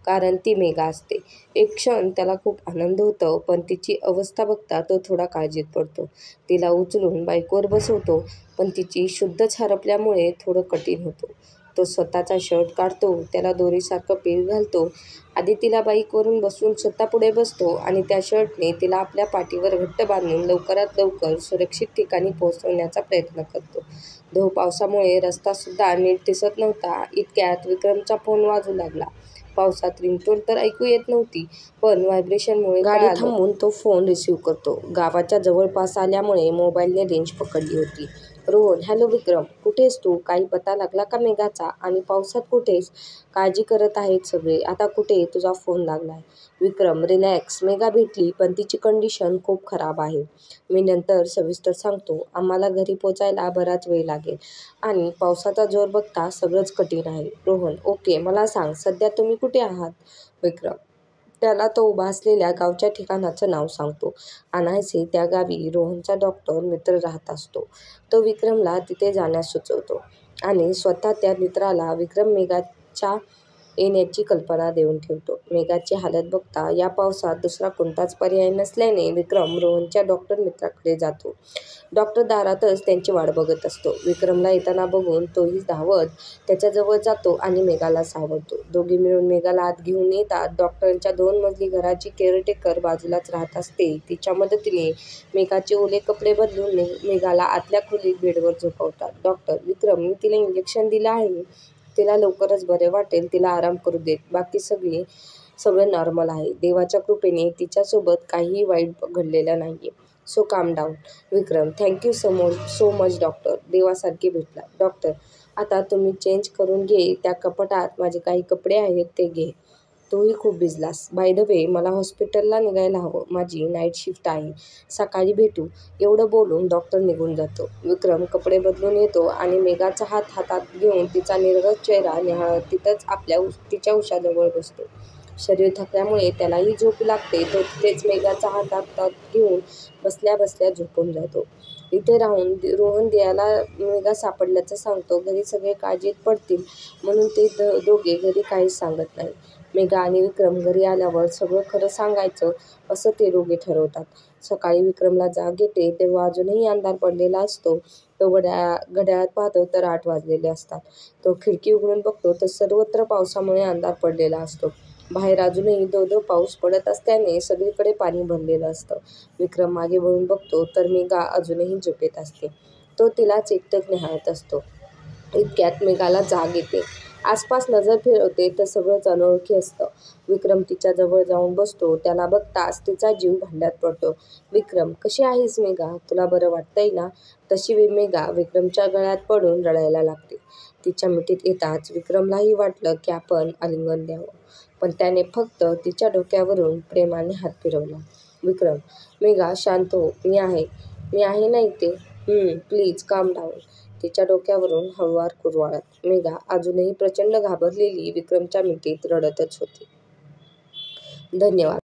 A: कारण ती मेघा असते. एक क्षण त्याला खूप आनंद होतो, पण तिची अवस्था बघता तो थोडा काळजीत पडतो. तिला उचलून बाईकवर बसवतो, पण तिची शुद्धच हरपल्यामुळे थोडं कठीण होतं. तो स्वतःचा शर्ट काढतो, त्याला दोरीसारखं पीळ घालतो. आधी तिला बाईकवरून बसवून स्वतः पुढे बसतो आणि त्या शर्टने तिला आपल्या पाठीवर घट्ट बांधून लवकरात लवकर सुरक्षित ठिकाणी पोहोचवण्याचा प्रयत्न करतो. धो पावसामुळे रस्तासुद्धा नीट दिसत नव्हता. इतक्यात विक्रमचा फोन वाजू लागला. पावसात रिंगटोन तर ऐकू येत नव्हती, पण व्हायब्रेशनमुळे गाडी थांबवून तो फोन रिसीव्ह करतो. गावाच्या जवळपास आल्यामुळे मोबाईलने रेंज पकडली होती. रोहन, हॅलो विक्रम, कुठेस तू? काही पत्ता लागला का मेघाचा? आणि पावसात कुठेस? काळजी करत आहेत सगळे. आता कुठे? तुझा फोन लागलाय. विक्रम, रिलॅक्स. मेघा भेटली, पण तिची कंडिशन खूप खराब आहे. मी नंतर सविस्तर सांगतो. आम्हाला घरी पोचायला बराच वेळ लागेल आणि पावसाचा जोर बघता सगळंच कठीण आहे. रोहन, ओके, मला सांग सध्या तुम्ही कुठे आहात? विक्रम त्याला तो उभा असलेल्या गावच्या ठिकाणाचं नाव सांगतो. अनायसे त्या गावी रोहनचा डॉक्टर मित्र राहत असतो. तो विक्रमला तिथे जाण्यास सुचवतो आणि स्वतः त्या मित्राला विक्रम मेघाच्या येण्याची कल्पना देऊन ठेवतो. मेघाची हालत बघता या पावसात दुसरा कोणताच पर्याय नसल्याने विक्रम रोहनच्या डॉक्टर मित्राकडे जातो. डॉक्टर दारातच त्यांची वाट बघत असतो. विक्रमला येताना बघून तोही धावत त्याच्याजवळ जातो आणि मेघाला सावरतो. दोघे मिळून मेघाला आत घेऊन येतात. डॉक्टरांच्या 2 मजली घराची केअरटेकर बाजूलाच राहत असते. तिच्या मदतीने मेघाचे ओले कपडे बदलून मेघाला आतल्या खोलीत बेडवर झोपवतात. डॉक्टर, विक्रम, मी तिला इंजेक्शन दिलं आहे. तिला लवकरच बरे वाटेल. तिला आराम करू देत. बाकी सगळं नॉर्मल आहे. देवाच्या कृपेने तिच्यासोबत काहीही वाईट घडलेलं नाहीये. So calm down. Vikram, thank you so much doctor. देवासारखे भेटला. डॉक्टर, आता तुम्ही चेंज करून घे. त्या कपाटात माझे काही कपडे आहेत ते घे. तूही खूप भिजलास. बाय द वे, मला हॉस्पिटलला निघायला हवं. माझी नाईट शिफ्ट आहे. सकाळी भेटू. एवढं बोलून डॉक्टर निघून जातो. विक्रम कपडे बदलून येतो आणि मेघाचा हात हातात घेऊन तिचा निर्गत चेहरा निहाळत तिथंच तिच्या उशाजवळ बसतो. शरीर थकल्यामुळे त्यालाही झोप लागते. तो तिथेच मेघाचा हात हातात घेऊन बसल्या बसल्या झोपून जातो. इथे राहून रोहन दियाला मेघा सापडल्याचं सांगतो. घरी सगळे काळजीत पडतील म्हणून ते दोघे घरी काहीच सांगत नाही. मेघा आणि विक्रम घरी आल्यावर सगळं खरं सांगायचं असं ते दोघे ठरवतात. सकाळी विक्रमला जाग येते तेव्हा अजूनही अंधार पडलेला असतो. तो घड्याळात पाहतो तर 8 वाजलेले असतात. तो खिडकी उघडून बघतो तर सर्वत्र पावसामुळे अंधार पडलेला असतो. बाहेर अजूनही धो-धो पाऊस पडत असल्याने सगळीकडे पाणी भरलेलं असतं. विक्रम मागे वळून बघतो तर मेघा अजूनही झोपेत असते. तो तिलाच एकटक निहाळत असतो. इतक्यात मेघाला जाग येते. आसपास नजर फिरवते तर सगळंच अनोळखी असतं. विक्रम तिच्या जवळ जाऊन बसतो. त्याला बघताच तिचा जीव भांड्यात पडतो. विक्रम, कशी आहेस मेघा? तुला बरं वाटतंय ना? तशी मेघा विक्रमच्या गळ्यात पडून रडायला लागते. तिच्या मिठीत येताच विक्रमलाही वाटलं की आपण आलिंगन द्यावं, पण त्याने फक्त तिच्या डोक्यावरून प्रेमाने हात फिरवला. विक्रम, मेघा शांत हो. मी आहे ना इथे. प्लीज काम डाऊन. तिच्या डोक्यावरून हळूवार कुरवाळत. मेघा अजूनही प्रचंड घाबरलेली विक्रमच्या मिठीत रडतच होती. धन्यवाद.